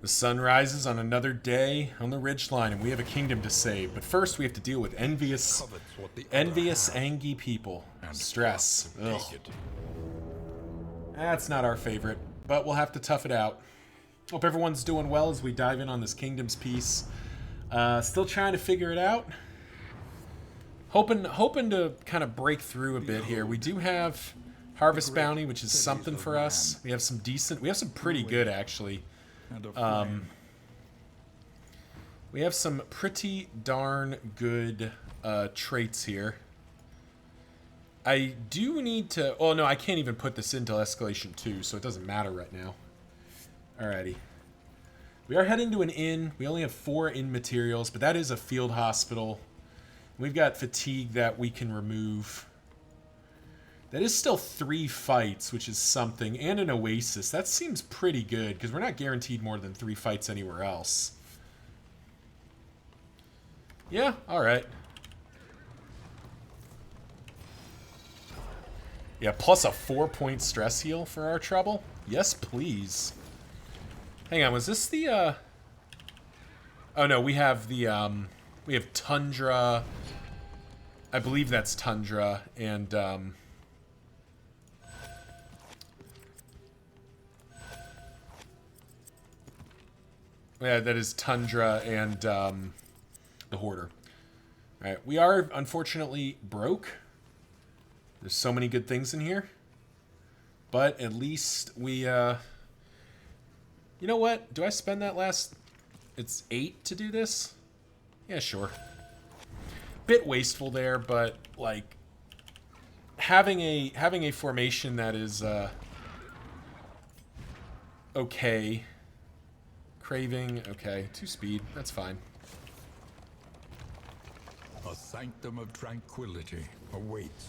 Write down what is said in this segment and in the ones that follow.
The sun rises on another day on the ridgeline, and we have a kingdom to save. But first, we have to deal with envious, angry people. Stress. Ugh. That's not our favorite, but we'll have to tough it out. Hope everyone's doing well as we dive in on this kingdom's piece. Still trying to figure it out. Hoping to kind of break through a bit here. We do have Harvest Bounty, which is something for us. We have some pretty good, actually. We have some pretty darn good traits here. I do need to... Oh, no, I can't even put this into Escalation 2, so it doesn't matter right now. Alrighty. We are heading to an inn. We only have 4 inn materials, but that is a field hospital. We've got fatigue that we can remove. That is still 3 fights, which is something, and an oasis. That seems pretty good, because we're not guaranteed more than 3 fights anywhere else. Yeah, alright. Yeah, plus a 4-point stress heal for our trouble? Yes, please. Hang on, was this the, Oh, no, we have the, we have Tundra. I believe that's Tundra, and, yeah, that is Tundra and the Hoarder. Alright, we are unfortunately broke. There's so many good things in here. But at least we, You know what? Do I spend that last... It's 8 to do this? Yeah, sure. Bit wasteful there, but, like... Having a formation that is, okay... Craving, okay. 2 speed, that's fine. A sanctum of tranquility awaits.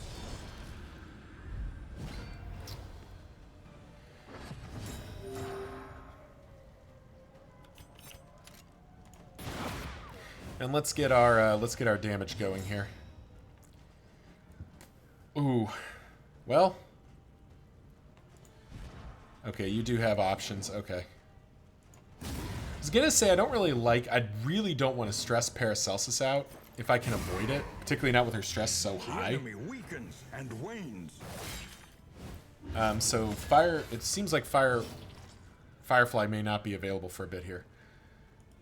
And let's get our damage going here. Ooh. Well. Okay, you do have options. Okay. I was gonna say I really don't want to stress Paracelsus out if I can avoid it, particularly not with her stress so high. The enemy weakens and wanes. So fire. It seems like Firefly may not be available for a bit here.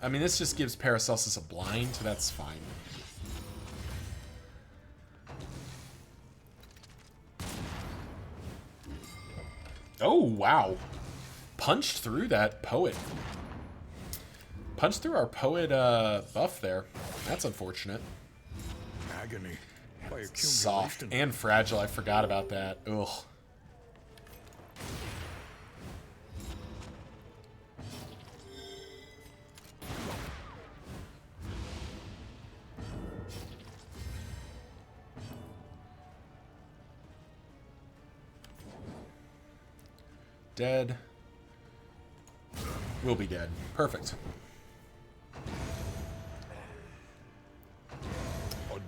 I mean, this just gives Paracelsus a blind, so that's fine. Oh wow! Punched through that poet. Punched through our poet buff there. That's unfortunate. Agony. Soft and fragile. I forgot about that. Ugh. Dead. We'll be dead. Perfect.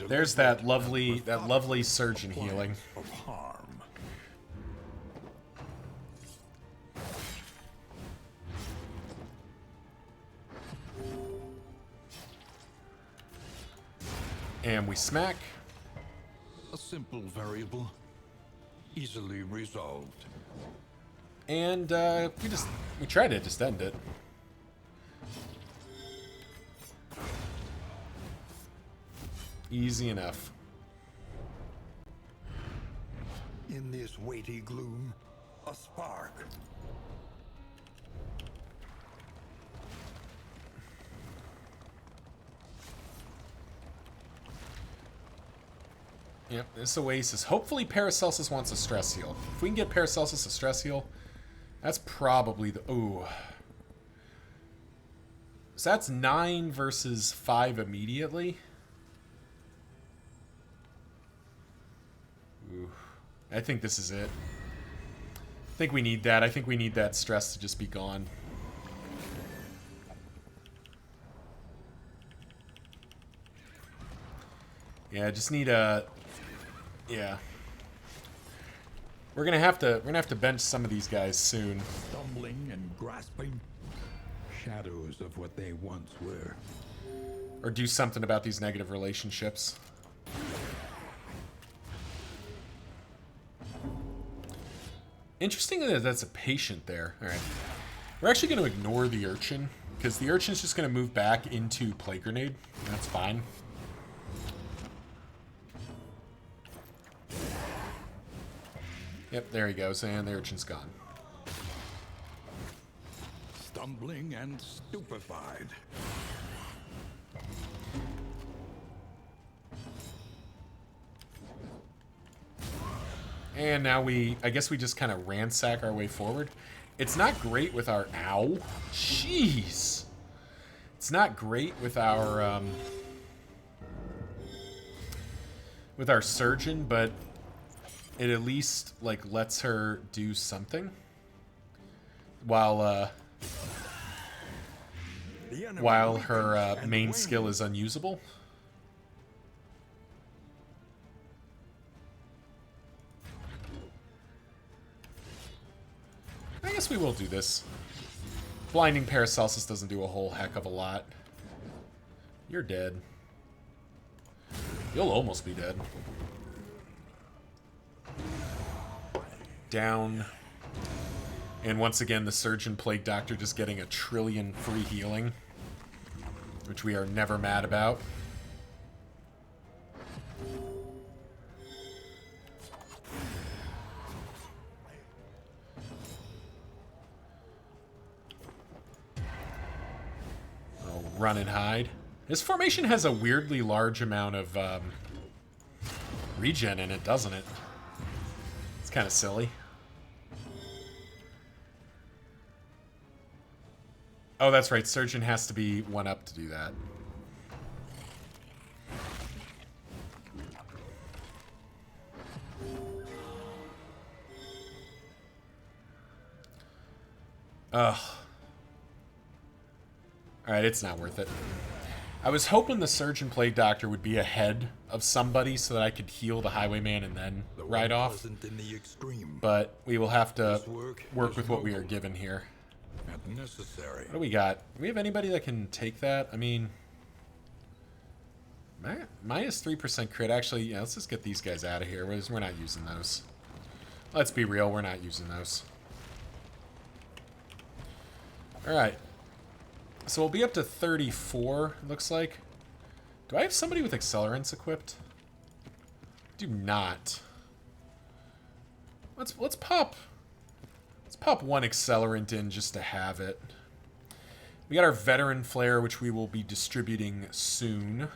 There's that lovely surgeon healing. Of harm. And we smack. A simple variable, easily resolved. And we tried to just end it. Easy enough. In this weighty gloom, a spark. Yep, this Oasis. Hopefully Paracelsus wants a stress heal. If we can get Paracelsus a stress heal, that's probably the... Ooh. So that's 9 versus 5 immediately. Ooh. I think this is it. I think we need that. I think we need that stress to just be gone. Yeah, I just need a... Yeah. We're gonna have to bench some of these guys soon. Stumbling and grasping, shadows of what they once were. Or do something about these negative relationships. Interesting that that's a patient there. All right. We're actually going to ignore the urchin, because the urchin's just going to move back into Plague Grenade. That's fine. Yep, there he goes, and the urchin's gone. Stumbling and stupefied. And now I guess we just kind of ransack our way forward. It's not great with our, ow, jeez. It's not great with our surgeon, but it at least, like, lets her do something. While her main skill is unusable. I guess we will do this. Blinding Paracelsus doesn't do a whole heck of a lot. You're dead. You'll almost be dead. Down. And once again, the Surgeon Plague Doctor just getting a trillion free healing, which we are never mad about. Oh, run and hide. This formation has a weirdly large amount of regen in it, doesn't it? It's kind of silly. Oh, that's right. Surgeon has to be 1-up to do that. Ugh. Alright, it's not worth it. I was hoping the Surgeon Plague Doctor would be ahead of somebody so that I could heal the Highwayman and then ride off. But we will have to work with what we are given here. Necessary. What do we got? Do we have anybody that can take that? I mean, minus 3% crit. Actually, yeah, let's just get these guys out of here. We're not using those. Let's be real, we're not using those. Alright. So we'll be up to 34, looks like. Do I have somebody with accelerants equipped? Do not. Let's pop one accelerant in just to have it. We got our veteran flare, which we will be distributing soon.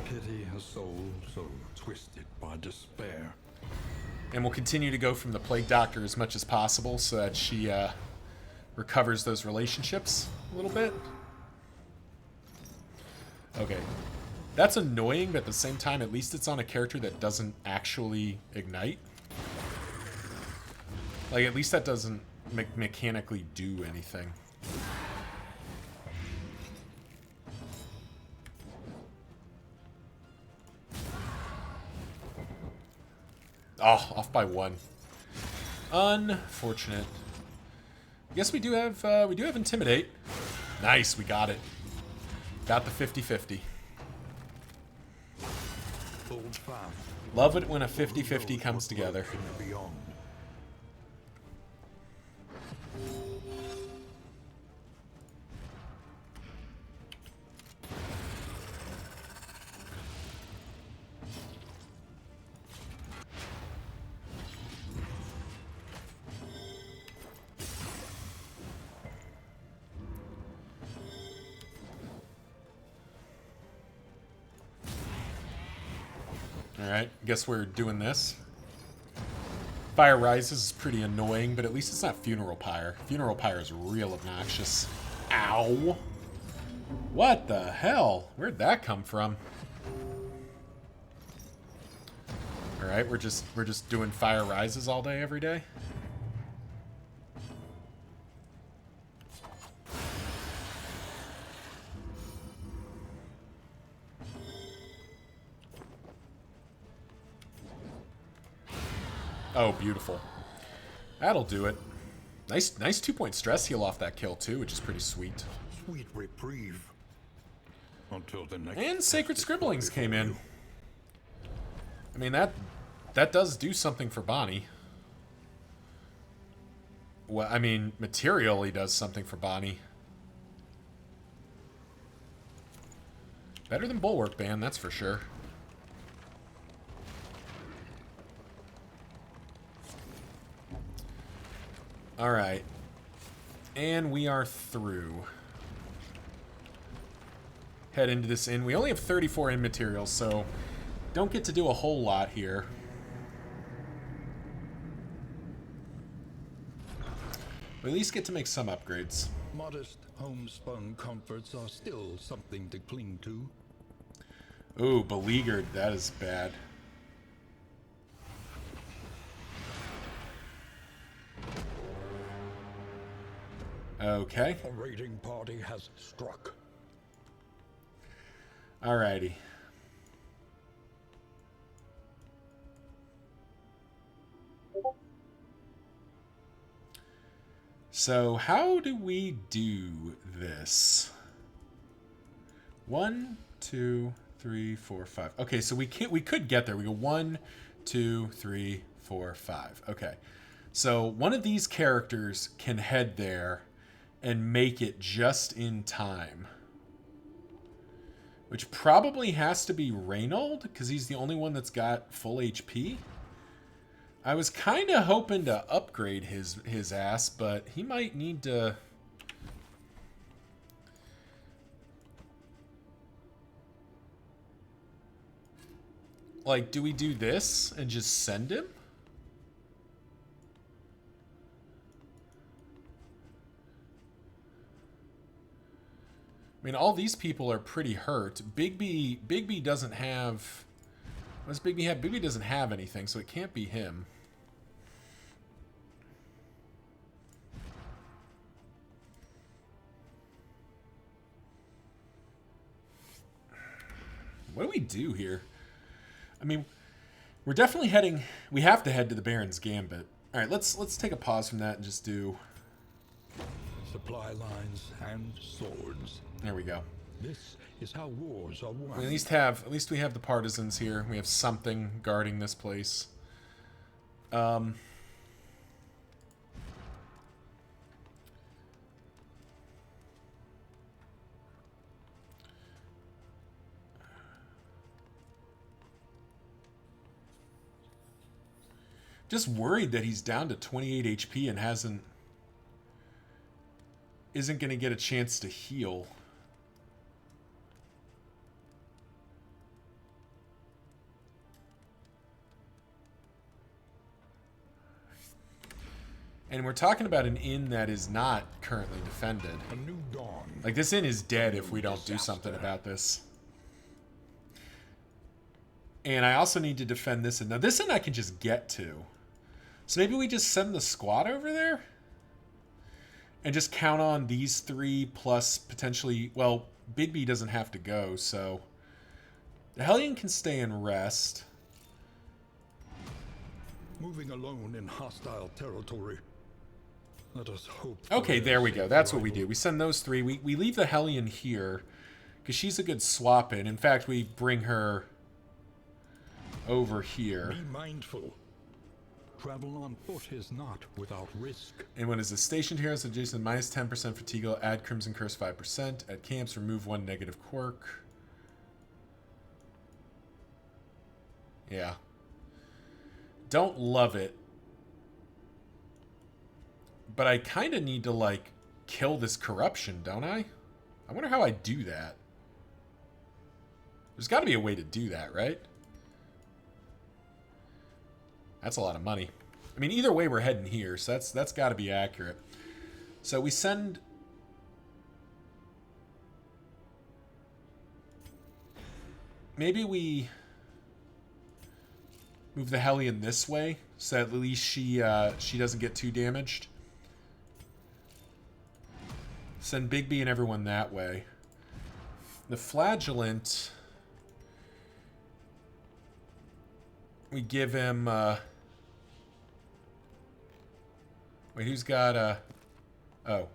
Pity a soul so twisted by despair. And we'll continue to go from the Plague Doctor as much as possible so that she recovers those relationships a little bit. Okay. That's annoying, but at the same time, at least it's on a character that doesn't actually ignite. Like, at least that doesn't mechanically do anything. Oh, off by 1. Unfortunate. I guess we do have Intimidate. Nice, we got it. Got the 50-50. Love it when a 50-50 comes together. Alright, guess we're doing this. Fire Rises is pretty annoying, but at least it's not Funeral Pyre. Funeral Pyre is real obnoxious. Ow! What the hell? Where'd that come from? Alright, we're just doing Fire Rises all day, every day. Oh, beautiful. That'll do it. Nice 2-point stress heal off that kill, too, which is pretty sweet. Sweet reprieve. Until the next And Sacred test is Scribblings put came before in. you. I mean, that does do something for Bonnie. Well, I mean, materially does something for Bonnie. Better than Bulwark Band, that's for sure. Alright. And we are through. Head into this inn. We only have 34 inn materials, so don't get to do a whole lot here. We at least get to make some upgrades. Modest homespun comforts are still something to cling to. Ooh, beleaguered. That is bad. Okay. A raiding party has struck. Alrighty. So how do we do this? 1, 2, 3, 4, 5. Okay, so we could get there. We go 1, 2, 3, 4, 5. Okay. So one of these characters can head there and make it just in time. Which probably has to be Reynold, because he's the only one that's got full HP. I was kind of hoping to upgrade his ass, but he might need to... Like, do we do this and just send him? I mean, all these people are pretty hurt. Bigby doesn't have... What does Bigby have? Bigby doesn't have anything, so it can't be him. What do we do here? I mean, we're definitely heading... We have to head to the Baron's Gambit. All right, let's take a pause from that and just do... Supply lines and swords. There we go. This is how wars are won. We at least we have the partisans here. We have something guarding this place. Just worried that he's down to 28 HP and isn't going to get a chance to heal. And we're talking about an inn that is not currently defended. A new dawn. Like, this inn is dead if we don't do something about this. And I also need to defend this inn. Now, this inn I can just get to. So maybe we just send the squad over there? And just count on these three plus potentially... Well, Bigby doesn't have to go, so... The Hellion can stay and rest. Moving alone in hostile territory. Let us hope. Okay, there we go. That's what we do. We send those three. We leave the Hellion here because she's a good swap in. In fact, we bring her over here. Be mindful. Travel on foot is not without risk. And when is the stationed heroes adjacent minus 10% fatigue, add Crimson Curse 5%. At camps, remove 1 negative quirk. Yeah. Don't love it. But I kind of need to, like, kill this corruption, don't I? I wonder how I do that. There's got to be a way to do that, right? That's a lot of money. I mean, either way, we're heading here, so that's got to be accurate. So we send... Maybe we move the Hellion this way, so at least she doesn't get too damaged. Send Bigby and everyone that way. The Flagellant... We give him... Wait, who's got oh,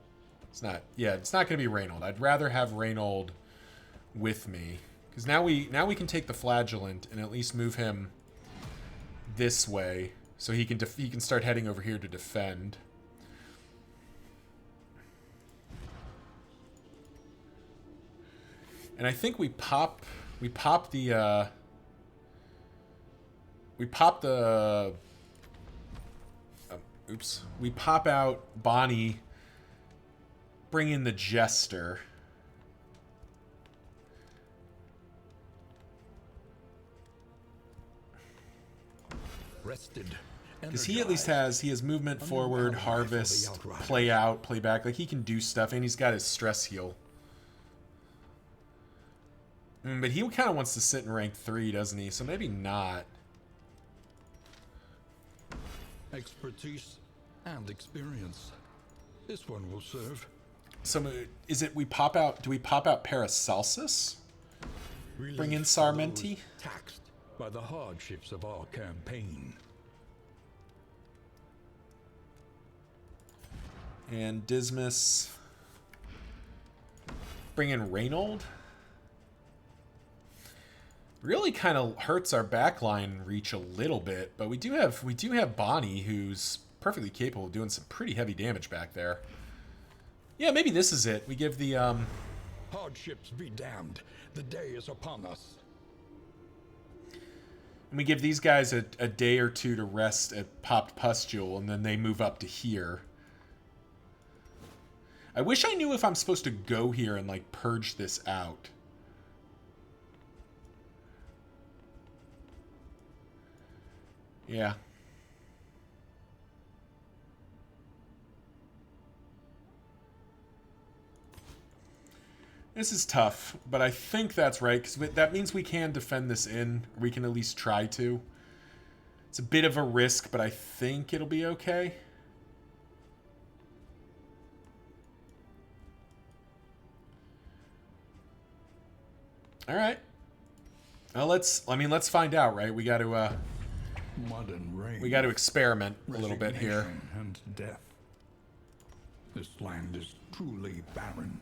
it's not. Yeah, it's not going to be Reynold. I'd rather have Reynold with me because now we can take the flagellant and at least move him this way so he can start heading over here to defend. And I think we pop the oops. We pop out Bonnie, bring in the Jester. Rested. Because he at least has movement forward, harvest, play out, play back. Like he can do stuff, and he's got his stress heal. But he kind of wants to sit in rank 3, doesn't he? So maybe not. Expertise and experience. This one will serve. So is it we pop out? Do we pop out Paracelsus? Bring in Sarmenti? Taxed by the hardships of our campaign. And Dismas. Bring in Reynold. Really kind of hurts our backline reach a little bit, but we do have Bonnie, who's perfectly capable of doing some pretty heavy damage back there. Yeah, maybe this is it. We give the Hardships be damned. The day is upon us. and we give these guys a day or two to rest at Popped Pustule, and then they move up to here. I wish I knew if I'm supposed to go here and like purge this out. Yeah. This is tough, but I think that's right, because that means we can defend this in. We can at least try to. It's a bit of a risk, but I think it'll be okay. All right. Well, let's find out, right? We got to we got to experiment a little bit here. And death. This land is truly barren.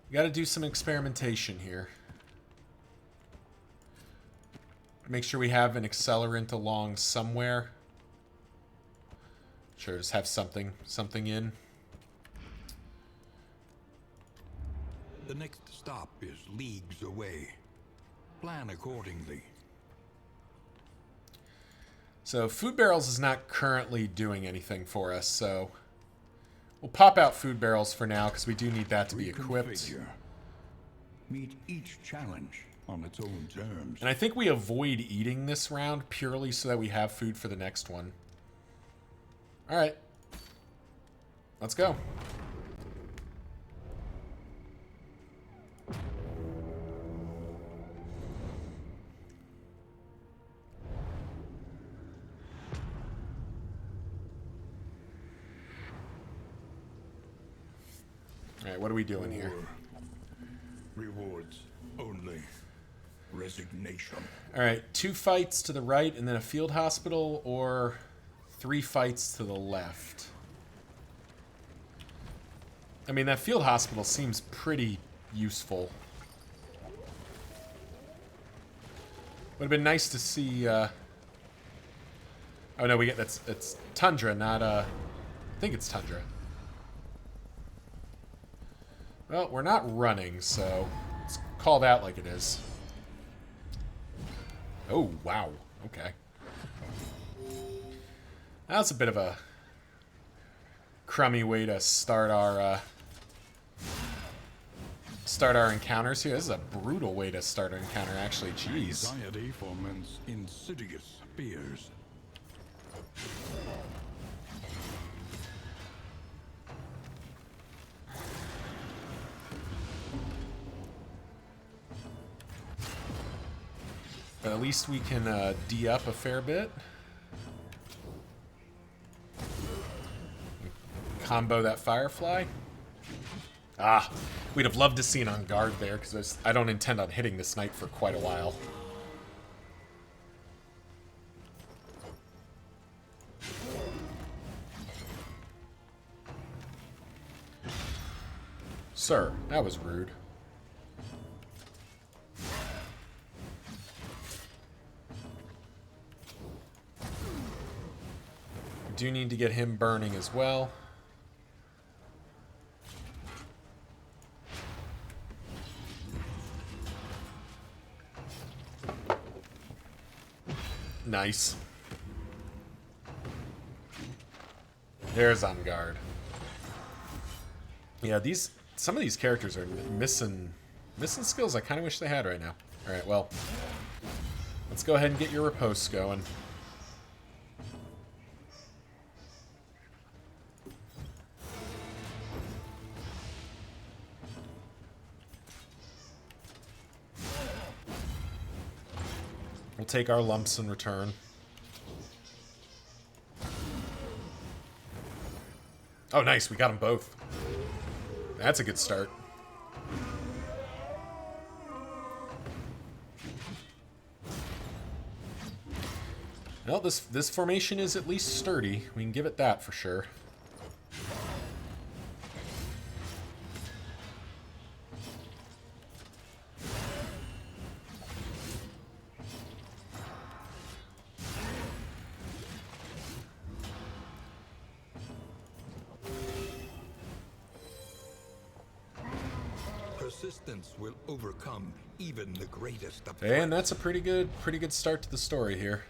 We got to do some experimentation here. Make sure we have an accelerant along somewhere. Sure, just have something in. The next stop is leagues away. Plan accordingly. So food barrels is not currently doing anything for us, so we'll pop out food barrels for now because we do need that to be equipped. Reconfigure. Meet each challenge on its own terms. And I think we avoid eating this round purely so that we have food for the next one. All right. Let's go. All right, what are we doing here? Rewards only. Resignation. All right, 2 fights to the right and then a field hospital, or 3 fights to the left. I mean, that field hospital seems pretty useful. Would have been nice to see. Oh no, it's Tundra, not I think it's Tundra. Well, we're not running, so let's call that like it is. Oh, wow. Okay. That's a bit of a crummy way to start our encounters here. This is a brutal way to start an encounter, actually. Jeez. Anxiety foments insidious fears. But at least we can D up a fair bit. Combo that Firefly. Ah, we'd have loved to see it on guard there, because I don't intend on hitting this knight for quite a while. Sir, that was rude. We do need to get him burning as well. Nice. There's on guard. Yeah, some of these characters are missing skills I kind of wish they had right now. All right, well, let's go ahead and get your riposte going. We'll take our lumps in return. Oh, nice. We got them both. That's a good start. Well, this formation is at least sturdy. We can give it that for sure. Persistence will overcome even the greatest of And that's a pretty good start to the story here.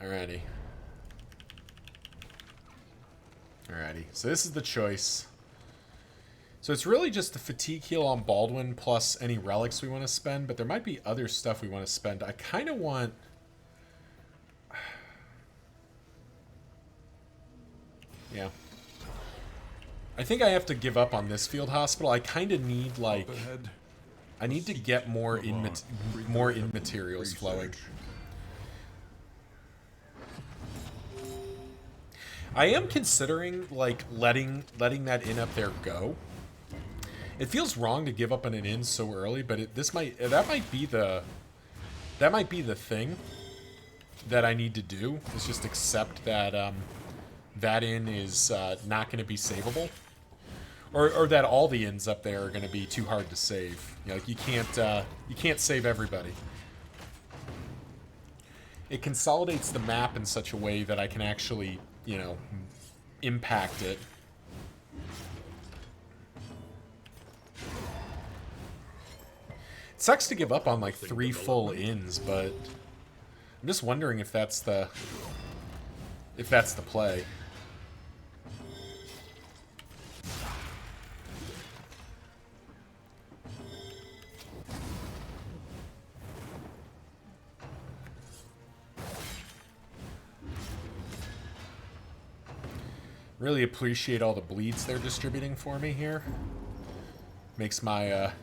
Alrighty. Alrighty. So this is the choice. So it's really just the fatigue heal on Baldwin plus any relics we want to spend, but there might be other stuff we want to spend. I kind of want... Yeah. I think I have to give up on this field hospital. I kind of need, like... I need to get more in materials flowing. I am considering, like, letting that inn up there go. It feels wrong to give up on an inn so early, but that might be the thing that I need to do, is just accept that that inn is not going to be savable. Or that all the inns up there are going to be too hard to save. You know, like you can't save everybody. It consolidates the map in such a way that I can actually, you know, impact it. It sucks to give up on like 3 full inns, but I'm just wondering if that's the play. Really appreciate all the bleeds they're distributing for me here. Makes my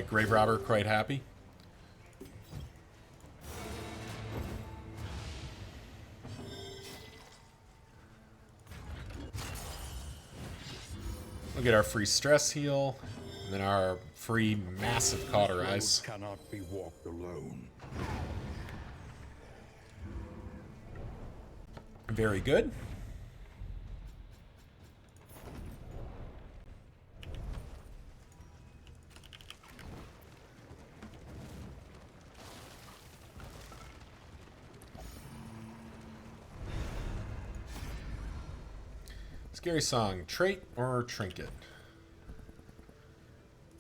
grave robber quite happy. We'll get our free stress heal, and then our free massive cauterize. Cannot be walked alone. Very good. Scary song, trait or trinket?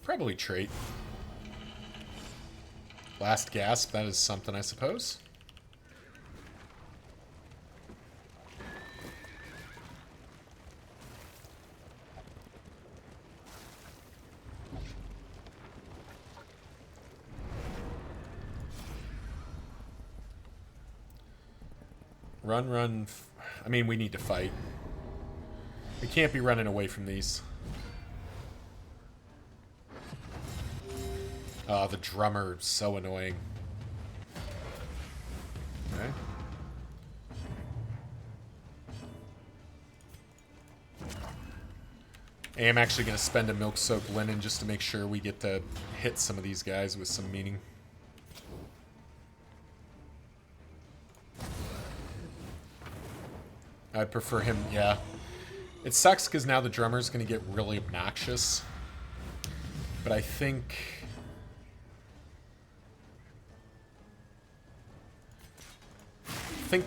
Probably trait. Last gasp, that is something, I suppose. Run. I mean, we need to fight. We can't be running away from these. Oh, the drummer, so annoying. Okay. I am actually going to spend a milk-soaked linen just to make sure we get to hit some of these guys with some meaning. I'd prefer him, yeah. It sucks because now the drummer's going to get really obnoxious. But I think...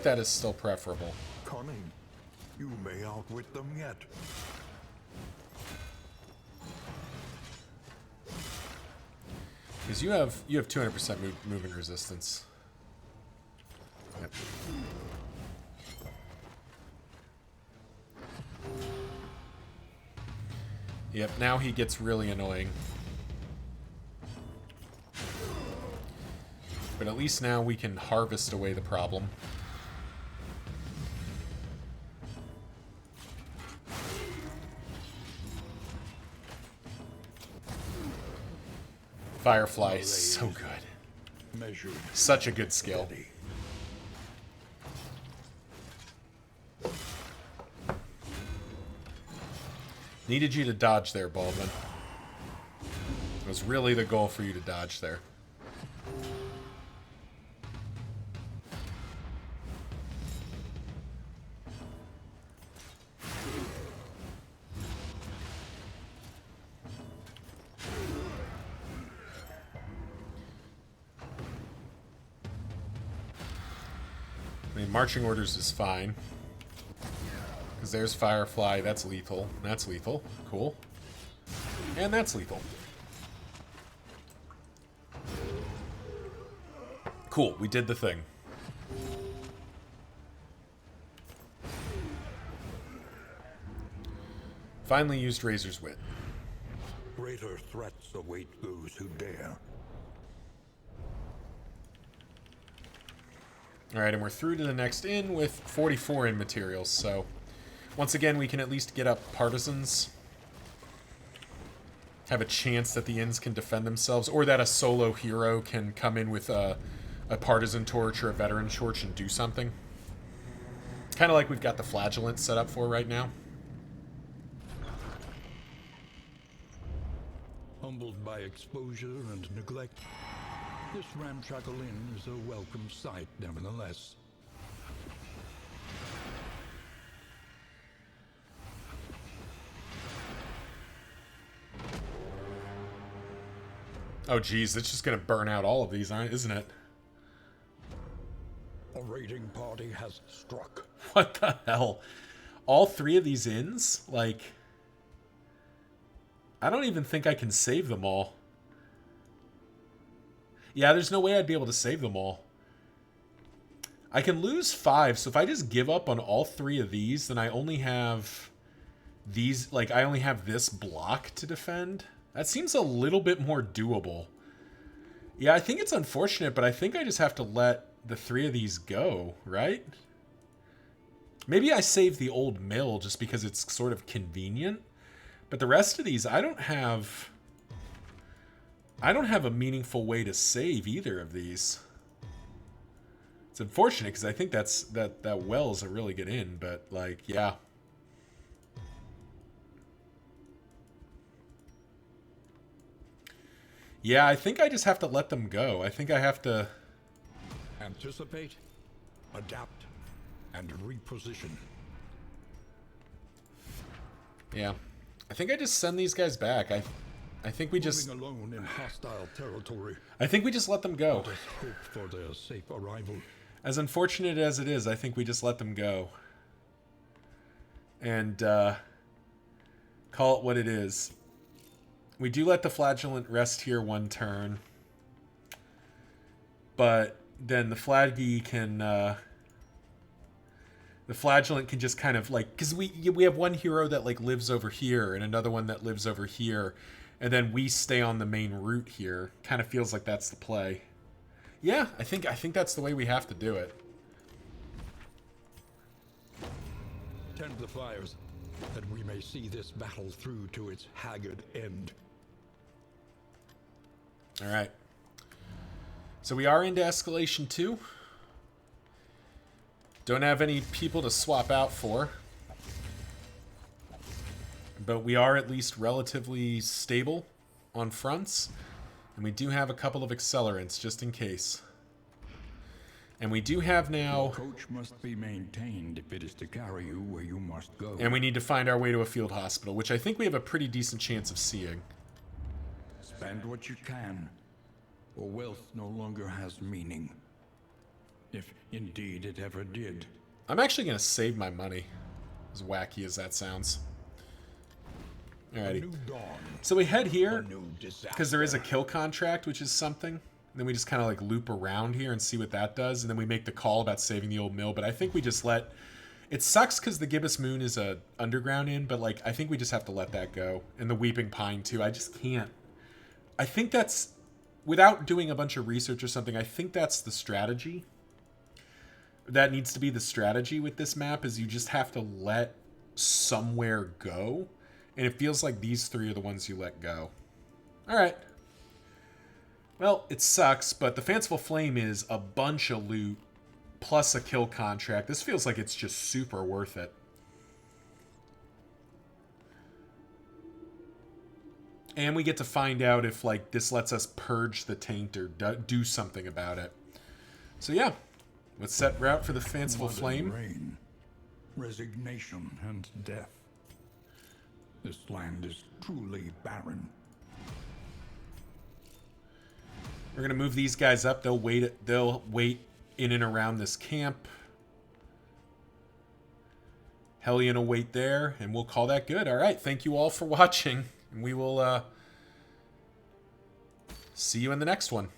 that is still preferable. Cunning. You may outwit them yet. Because you have 200% movement resistance. Yep. Yep, now he gets really annoying. But at least now we can harvest away the problem. Firefly is so good. Measured. Such a good skill. Steady. Needed you to dodge there, Baldwin. It was really the goal for you to dodge there. I mean, marching orders is fine. Because there's Firefly. That's lethal. That's lethal. Cool. And that's lethal. Cool. We did the thing. Finally used Razor's Wit. Greater threats await those who dare. Alright, and we're through to the next inn with 44 in materials, so... Once again, we can at least get up partisans. Have a chance that the inns can defend themselves, or that a solo hero can come in with a partisan torch or a veteran torch and do something. Kind of like we've got the flagellant set up for right now. Humbled by exposure and neglect, this ramshackle inn is a welcome sight, nevertheless. Oh, geez, it's just going to burn out all of these, isn't it? A raiding party has struck. What the hell? All three of these inns? Like, I don't even think I can save them all. Yeah, there's no way I'd be able to save them all. I can lose 5, so if I just give up on all 3 of these, then I only have these, like, I only have this block to defend. That seems a little bit more doable. Yeah, I think it's unfortunate, but I think I just have to let the 3 of these go, right? Maybe I save the old mill just because it's sort of convenient. But the rest of these, I don't have a meaningful way to save either of these. It's unfortunate because I think that well's a really good inn, but like, yeah. Yeah, I think I just have to let them go. I think I have to Anticipate, adapt, and reposition. Yeah. I think I just send these guys back. I think we just Moving alone in hostile territory. I think we just let them go. Let us hope for their safe arrival. As unfortunate as it is, I think we just let them go. And call it what it is. We do let the flagellant rest here 1 turn. But then the flaggy can the flagellant can just kind of like, because we have one hero that like lives over here and another one that lives over here, and then we stay on the main route here. Kind of feels like that's the play. Yeah, I think that's the way we have to do it. Tend the fires, that we may see this battle through to its haggard end. All right. So we are into escalation 2. Don't have any people to swap out for. But we are at least relatively stable on fronts. And we do have a couple of accelerants just in case. And we do have Your now... coach must be maintained if it is to carry you where you must go. And we need to find our way to a field hospital, which I think we have a pretty decent chance of seeing. Spend what you can, or wealth no longer has meaning. If indeed it ever did. I'm actually going to save my money, as wacky as that sounds. Alrighty. So we head here, because there is a kill contract, which is something. And then we just kind of like loop around here and see what that does. And then we make the call about saving the old mill. But I think we just let... It sucks because the Gibbous Moon is a underground inn, but like I think we just have to let that go. And the Weeping Pine too. I just can't. I think that's... Without doing a bunch of research or something, I think that's the strategy. That needs to be the strategy with this map, is you just have to let somewhere go. And it feels like these three are the ones you let go. Alright. Well, it sucks, but the Fanciful Flame is a bunch of loot plus a kill contract. This feels like it's just super worth it. And we get to find out if like this lets us purge the taint or do something about it. So yeah, let's set route for the Fanciful Flame. Rain, resignation, and death. This land is truly barren. We're gonna move these guys up. They'll wait in and around this camp. Hellion will wait there, and we'll call that good. All right, thank you all for watching, and we will see you in the next one.